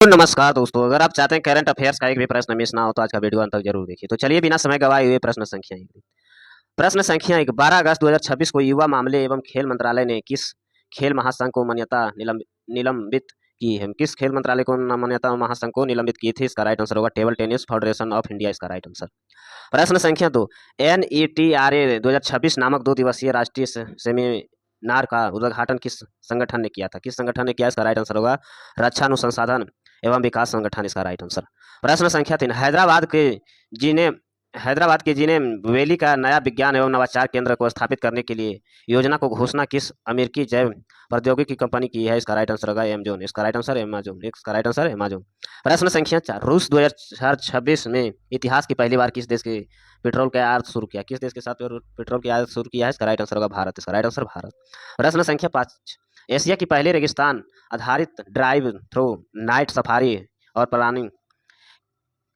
तो नमस्कार दोस्तों, अगर आप चाहते हैं करंट अफेयर्स का एक भी प्रश्न मिस ना हो तो आज का वीडियो अंत तक जरूर देखिए। तो चलिए बिना समय गवाए हुए प्रश्न संख्या 1 12 अगस्त 2026 को युवा मामले एवं खेल मंत्रालय ने किस खेल महासंघ को मान्यता निलंबित की है? किस खेल मंत्रालय को मान्यता महासंघ को निलंबित की थी? इसका राइट आंसर होगा table tennis federation of India. इसका राइट आंसर। प्रश्न संख्या 2 NETRA 2026 नामक 2 दिवसीय राष्ट्रीय सेमिनार का उद्घाटन किस संगठन ने किया था? किस संगठन ने किया? इसका राइट आंसर होगा रक्षा अनुसंधान एवं विकास संगठन। इसका राइट आंसर। प्रश्न संख्या 3 हैदराबाद के जिने वैली का नया विज्ञान एवं नवाचार केंद्र को स्थापित करने के लिए योजना को घोषणा किस अमेरिकी जैव प्रौद्योगिकी कंपनी की है? इसका राइट आंसर होगा एमेजॉन। इसका राइट आंसर एमेजॉन। इसका राइट आंसर एमेजॉन। प्रश्न संख्या 4 रूस 2026 में इतिहास की पहली बार किस देश के पेट्रोल का आयात शुरू किया? किस देश के साथ पेट्रोल की आयात शुरू किया है? इसका राइट आंसर होगा भारत। इसका राइट आंसर भारत। प्रश्न संख्या 5 एशिया की पहली रेगिस्तान आधारित ड्राइव थ्रू नाइट सफारी और प्लानिंग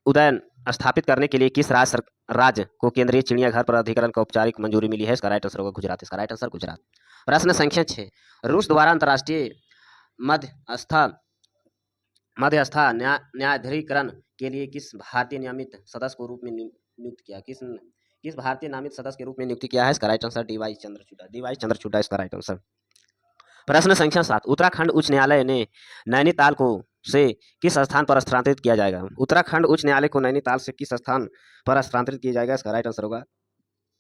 उद्यान स्थापित करने के लिए किस राज्य को केंद्रीय चिड़ियाघर प्राधिकरण को औपचारिक मंजूरी मिली है? इसका राइट आंसर होगा गुजरात। इसका राइट आंसर गुजरात। प्रश्न संख्या 6 रूस द्वारा अंतर्राष्ट्रीय मध्यस्था न्यायाधिकरण के लिए किस भारतीय नियमित सदस्य को रूप में नियुक्त किया? किस भारतीय नामित सदस्य के रूप में नियुक्त किया है? इसका right answer D Y Chandrachud. D Y Chandrachud इसका राइट आंसर। प्रश्न संख्या 7 उत्तराखंड उच्च न्यायालय ने नैनीताल को से किस स्थान पर स्थानांतरित किया जाएगा? उत्तराखंड उच्च न्यायालय को नैनीताल से किस स्थान पर स्थानांतरित किया जाएगा? इसका राइट आंसर होगा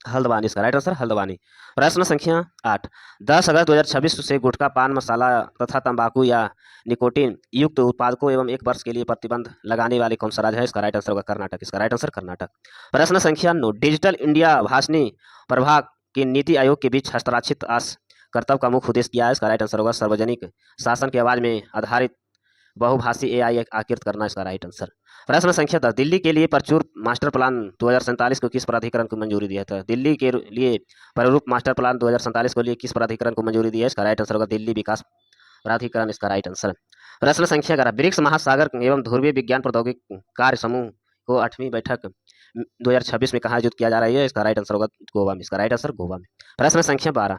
हल्द्वानी। इसका राइट आंसर हल्द्वानी। प्रश्न संख्या 8 10 अगस्त 2026 से गुटखा पान मसाला तथा तंबाकू या निकोटीन युक्त उत्पादकों एवं 1 वर्ष के लिए प्रतिबंध लगाने वाले कौन सा राज्य है? इसका राइट आंसर होगा कर्नाटक। इसका राइट आंसर कर्नाटक। प्रश्न संख्या 9 डिजिटल इंडिया भाषणी प्रभाग के नीति आयोग के बीच हस्ताक्षरित कर्तव्य का मुख्य उद्देश्य क्या है? इसका राइट आंसर होगा सार्वजनिक शासन की आवाज में आधारित बहुभाषी AI आकृत करना। इसका राइट आंसर। प्रश्न संख्या 10 दिल्ली के लिए प्रचुर मास्टर प्लान 2047 को किस प्राधिकरण को मंजूरी दिया था? दिल्ली के लिए प्रारूप मास्टर प्लान 2047 को लिए किस प्राधिकरण को मंजूरी दी है? इसका राइट आंसर होगा दिल्ली विकास प्राधिकरण। इसका राइट आंसर। प्रश्न संख्या 11 ब्रिक्स महासागर एवं ध्रुवीय विज्ञान प्रौद्योगिकी कार्य समूह को 8वीं बैठक 2026 में कहाँ आयोजित किया जा रहा है? इसका राइट आंसर होगा गोवा में। इसका राइट आंसर गोवा में। प्रश्न संख्या 12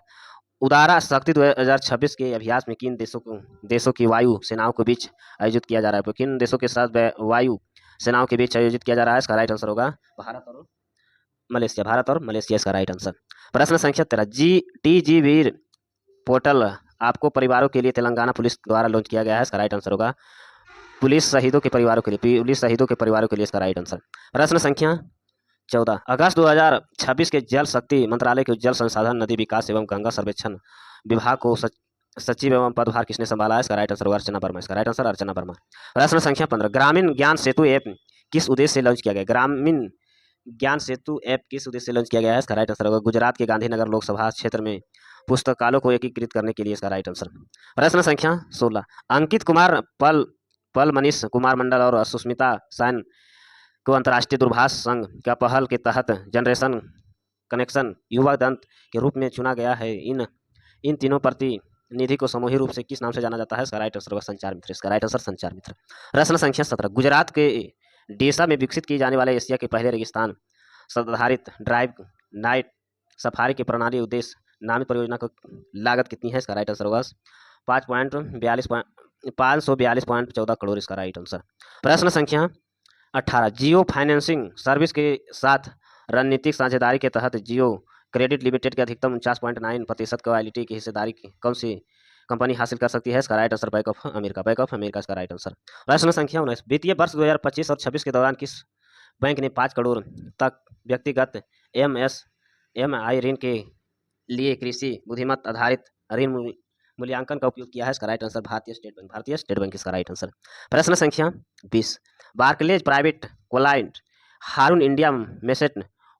उदारा शक्ति 2026 के अभ्यास में किन देशों की वायु सेनाओं के बीच आयोजित किया जा रहा है? किन देशों के साथ वायु सेनाओं के बीच आयोजित किया जा रहा है? इसका राइट आंसर होगा भारत और मलेशिया। भारत और मलेशिया इसका राइट आंसर। प्रश्न संख्या 13 TG वीर पोर्टल आपको परिवारों के लिए तेलंगाना पुलिस द्वारा लॉन्च किया गया है। इसका राइट आंसर होगा पुलिस शहीदों के परिवारों के लिए। इसका राइट आंसर। प्रश्न संख्या 14 अगस्त 2026 के जल शक्ति मंत्रालय के जल संसाधन नदी विकास एवं गंगा सर्वेक्षण विभाग को सचिव एवं पदभार किसने संभाला है? इसका राइट आंसर होगा अर्चना वर्मा। इसका राइट आंसर अर्चना वर्मा। प्रश्न संख्या 15 ग्रामीण ज्ञान सेतु ऐप किस उद्देश्य से लॉन्च किया गया? ग्रामीण ज्ञान सेतु ऐप किस उद्देश्य से लॉन्च किया गया है? इसका राइट आंसर होगा गुजरात के गांधीनगर लोकसभा क्षेत्र में पुस्तकालयों को एकीकृत करने के लिए। इसका राइट आंसर। प्रश्न संख्या 16 अंकित कुमार पल मनीष कुमार मंडल और सुष्मिता सेन को अंतर्राष्ट्रीय दूरभाष संघ का पहल के तहत जनरेशन कनेक्शन युवा दंत के रूप में चुना गया है। इन तीनों प्रतिनिधि को सामूहिक रूप से किस नाम से जाना जाता है? इसका राइट आंसर होगा संचार मित्र। इसका राइट आंसर संचार मित्र। प्रश्न संख्या 17 गुजरात के डेसा में विकसित किए जाने वाले एशिया के पहले रेगिस्तान आधारित ड्राइव नाइट सफारी की प्रणाली उद्देश्य नामित परियोजना की लागत कितनी है? इसका राइट आंसर होगा 542.14 करोड़। इसका राइट आंसर। प्रश्न संख्या 18 जियो फाइनेंसिंग सर्विस के साथ रणनीतिक साझेदारी के तहत जियो क्रेडिट लिमिटेड के अधिकतम 49.9% क्वालिटी की हिस्सेदारी कौन सी कंपनी हासिल कर सकती है? इसका right answer bank of America. इसका राइट आंसर। प्रश्न संख्या 19 वित्तीय वर्ष 2025 और 26 के दौरान किस बैंक ने 5 करोड़ तक व्यक्तिगत MSMI ऋण के लिए कृषि बुद्धिमत्ता आधारित ऋण मूल्यांकन का उपयोग किया है? इसका right answer Bharatiya state bank. इसका राइट आंसर। प्रश्न संख्या 20 Barclays private client Hurun India most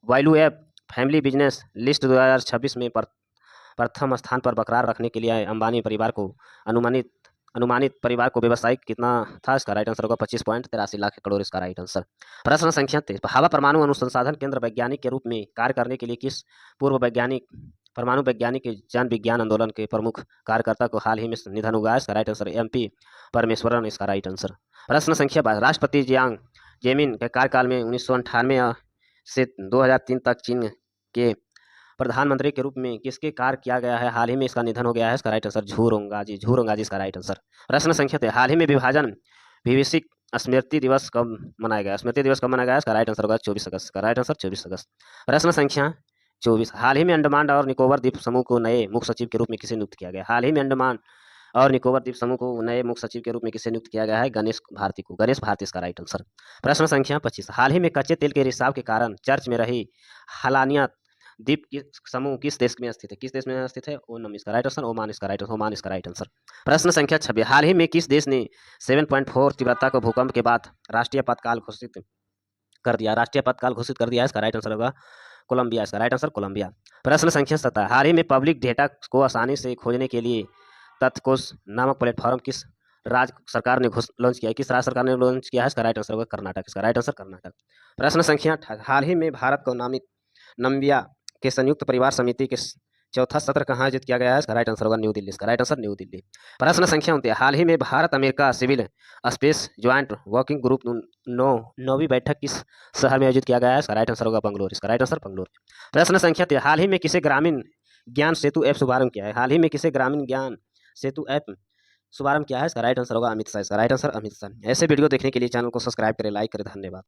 valuable family business list 2026 में प्रथम स्थान पर बरकरार रखने के लिए अंबानी परिवार को अनुमानित परिवार को व्यवसायिक कितना था? इसका राइट आंसर होगा 25.83 लाख करोड़। इसका राइट आंसर। प्रश्न संख्या 23 भाभा परमाणु अनुसंधान केंद्र वैज्ञानिक के रूप में कार्य करने के लिए किस पूर्व वैज्ञानिक परमाणु वैज्ञानिक के जन विज्ञान आंदोलन के प्रमुख कार्यकर्ता को हाल ही में निधन हुआ है? इसका राइट आंसर MP परमेश्वरन। इसका राइट आंसर। प्रश्न संख्या 22 राष्ट्रपति जियांग जेमिन के कार्यकाल में 1998 से 2003 तक चीन के प्रधानमंत्री के रूप में किसके कार्य किया गया है? हाल ही में इसका निधन हो गया है। इसका राइट आंसर झू रोंगाजी। इसका राइट आंसर। प्रश्न संख्या 23 हाल ही में विभाजन बीबीसी स्मृति दिवस कब मनाया गया? स्मृति दिवस कब मनाया गया? इसका राइट आंसर होगा 24 अगस्त। का राइट आंसर 24 अगस्त। प्रश्न संख्या 24, हाल ही में अंडमान और निकोबार द्वीप समूह को नए मुख्य सचिव के रूप में किसे नियुक्त किया गया? हाल ही में अंडमान और निकोबार द्वीप समूह को नए मुख्य सचिव के रूप में किसे नियुक्त किया गया है? गणेश भारती को। गणेश भारती इसका राइट आंसर। प्रश्न संख्या 25, हाल ही में कच्चे तेल के रिसाव के कारण चर्च में रही हलानिया द्वीप की समूह किस देश में स्थित है? किस देश में स्थित है? ओमान इसका राइट आंसर। ओमान इसका राइट आंसर। ओमान इसका राइट आंसर। प्रश्न संख्या 26, हाल ही में किस देश ने 7.4 तीव्रता के भूकंप के बाद राष्ट्रीय आपातकाल घोषित कर दिया? राष्ट्रीय आपातकाल घोषित कर दिया है। इसका राइट आंसर होगा कोलंबिया। इसका राइट आंसर कोलंबिया। प्रश्न संख्या 17, हाल ही में पब्लिक डेटा को आसानी से खोजने के लिए तथ्यकोश नामक प्लेटफॉर्म किस राज्य सरकार ने लॉन्च किया है? किस राज्य सरकार ने लॉन्च किया है? इसका राइट आंसर होगा कर्नाटक। इसका राइट आंसर कर्नाटक। प्रश्न संख्या 18, हाल ही में भारत को नामित नम्बिया के संयुक्त परिवार समिति के चौथा सत्र कहाँ आयोजित किया गया है? इसका राइट आंसर होगा न्यू दिल्ली। इसका राइट आंसर न्यू दिल्ली। प्रश्न संख्या 29, हाल ही में Bharat America civil space joint working group नौवीं बैठक किस शहर में आयोजित किया गया है? इसका राइट आंसर होगा बंगलोर। इसका राइट आंसर बंगलोर। प्रश्न संख्या 30, हाल ही में किसे ग्रामीण ज्ञान सेतु ऐप शुभारंभ किया है? हाल ही में किसे ग्रामीण ज्ञान सेतु ऐप शुभारंभ किया है? इसका राइट आंसर होगा अमित शाह। इसका राइट आंसर अमित शाह। ऐसे वीडियो देखने के लिए चैनल को सब्सक्राइब करें, लाइक करें। धन्यवाद।